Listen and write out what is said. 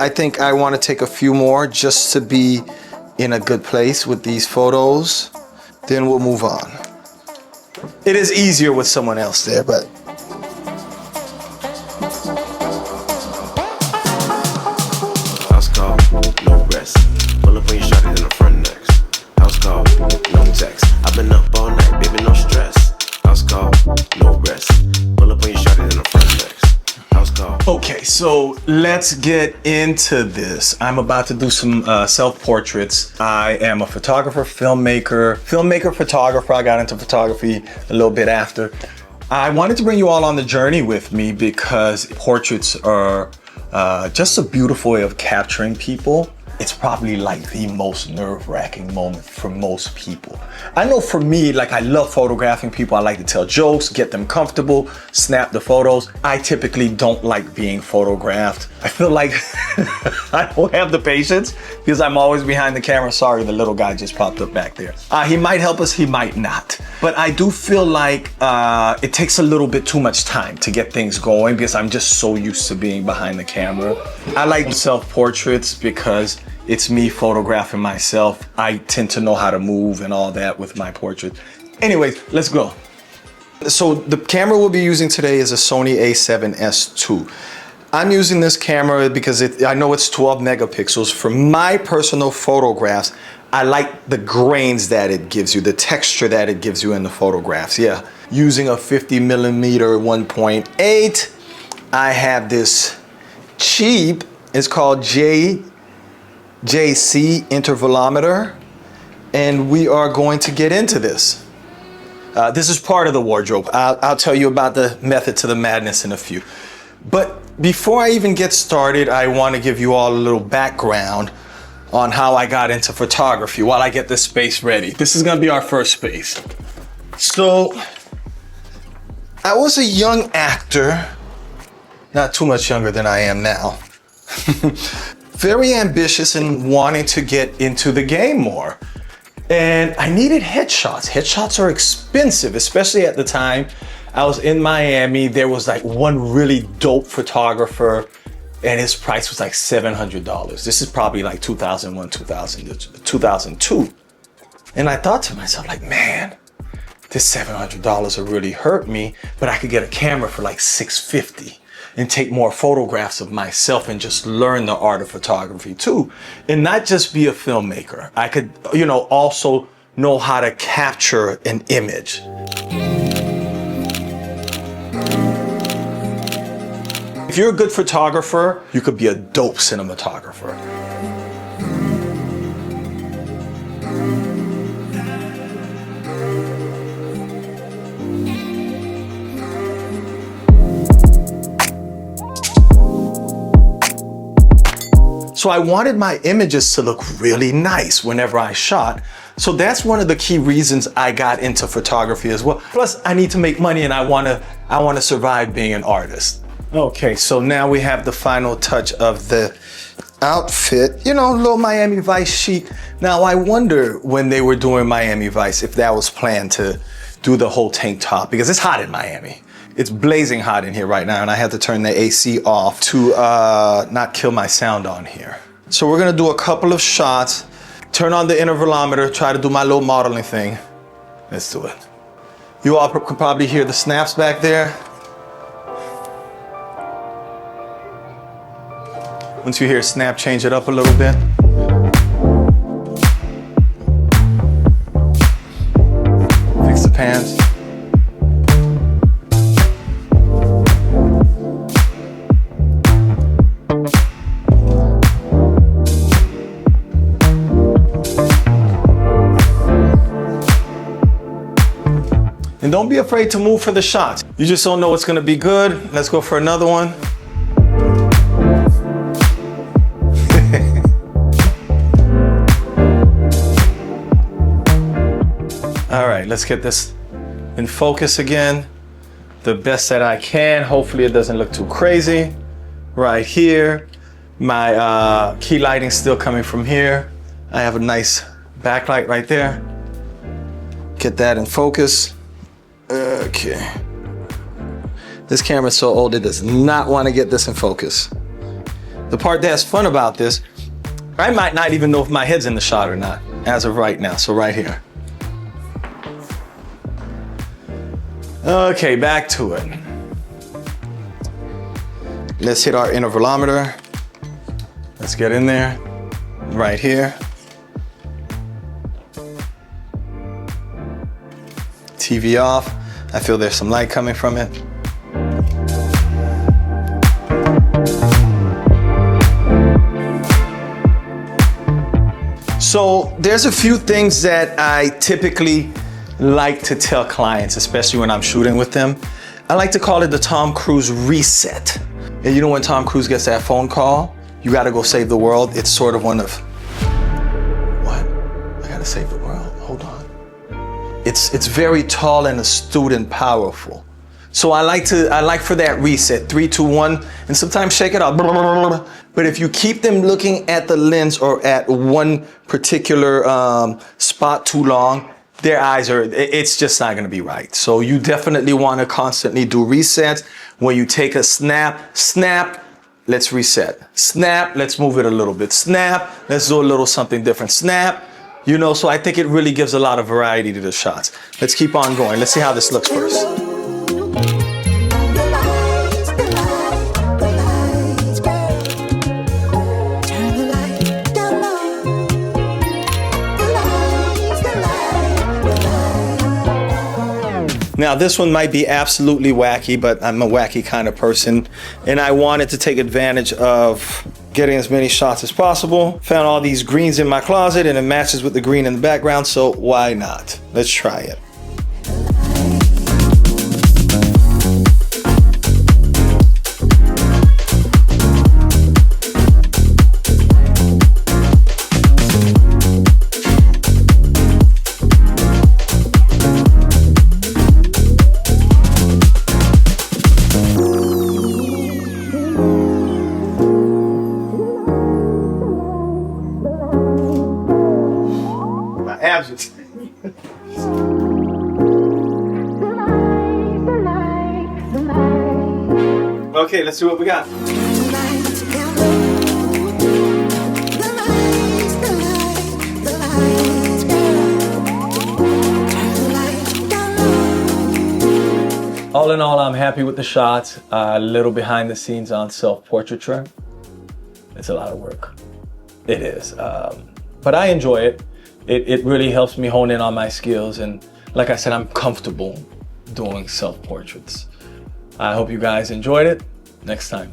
I think I want to take a few more just to be in a good place with these photos. Then we'll move on. It is easier with someone else there, but. House call, no rest. Pull up on your shawty in the front next. House call, no text. I've been up all night, baby, no stress. House call, no rest. Pull up on your shawty in the front next. House call. Okay, so let's get into this. I'm about to do some self-portraits. I am a photographer, filmmaker, photographer. I got into photography a little bit after. I wanted to bring you all on the journey with me because portraits are just a beautiful way of capturing people. It's probably like the most nerve-wracking moment for most people. I know for me, like I love photographing people. I like to tell jokes, get them comfortable, snap the photos. I typically don't like being photographed. I feel like I don't have the patience because I'm always behind the camera. Sorry, the little guy just popped up back there. He might help us, he might not. But I do feel like it takes a little bit too much time to get things going because I'm just so used to being behind the camera. I like self-portraits because it's me photographing myself. I tend to know how to move and all that with my portrait. Anyways, let's go. So the camera we'll be using today is a Sony a7S II. I'm using this camera because I know it's 12 megapixels. For my personal photographs, I like the grains that it gives you, the texture that it gives you in the photographs. Yeah, using a 50 millimeter 1.8. I have this cheap, it's called JC intervalometer, and we are going to get into this. This is part of the wardrobe. I'll tell you about the method to the madness in a few. But before I even get started, I want to give you all a little background on how I got into photography while I get this space ready. This is going to be our first space. So I was a young actor, not too much younger than I am now. Very ambitious and wanting to get into the game more. And I needed headshots. Headshots are expensive, especially at the time. I was in Miami. There was like one really dope photographer and his price was like $700. This is probably like 2001, 2002. And I thought to myself like, man, this $700 will really hurt me, but I could get a camera for like $650. And take more photographs of myself and just learn the art of photography too. And not just be a filmmaker. I could, also know how to capture an image. If you're a good photographer, you could be a dope cinematographer. So I wanted my images to look really nice whenever I shot. So that's one of the key reasons I got into photography as well. Plus, I need to make money and I want to survive being an artist. Okay, so now we have the final touch of the outfit. Little Miami Vice chic. Now I wonder when they were doing Miami Vice if that was planned to do the whole tank top because it's hot in Miami. It's blazing hot in here right now and I had to turn the AC off to not kill my sound on here. So we're gonna do a couple of shots, turn on the intervalometer, try to do my little modeling thing. Let's do it. You all can probably hear the snaps back there. Once you hear a snap, change it up a little bit. Fix the pans. And don't be afraid to move for the shots. You just don't know what's gonna be good. Let's go for another one. All right, let's get this in focus again. The best that I can. Hopefully it doesn't look too crazy. Right here. My key lighting's still coming from here. I have a nice backlight right there. Get that in focus. Okay. This camera's so old, it does not want to get this in focus. the part that's fun about this, I might not even know if my head's in the shot or not as of right now. So right here. Okay, back to it. Let's hit our intervalometer. Let's get in there, right here. TV off. I feel there's some light coming from it. So there's a few things that I typically like to tell clients, especially when I'm shooting with them. I like to call it the Tom Cruise reset. And you know when Tom Cruise gets that phone call, you gotta go save the world. It's sort of one of, what? I gotta save the world, hold on. It's very tall and astute and powerful. So I like for that reset, 3, 2, 1, and sometimes shake it out. But if you keep them looking at the lens or at one particular spot too long, their eyes it's just not gonna be right. So you definitely wanna constantly do resets. When you take a snap, let's reset. Snap, let's move it a little bit. Snap, let's do a little something different. Snap, you know, so I think it really gives a lot of variety to the shots. Let's keep on going. Let's see how this looks first. Now this one might be absolutely wacky, but I'm a wacky kind of person, and I wanted to take advantage of getting as many shots as possible. Found all these greens in my closet and it matches with the green in the background, so why not? Let's try it. Okay, let's see what we got. All in all, I'm happy with the shots. A little behind the scenes on self-portraiture. It's a lot of work. It is. But I enjoy it. It really helps me hone in on my skills. And like I said, I'm comfortable doing self-portraits. I hope you guys enjoyed it. Next time.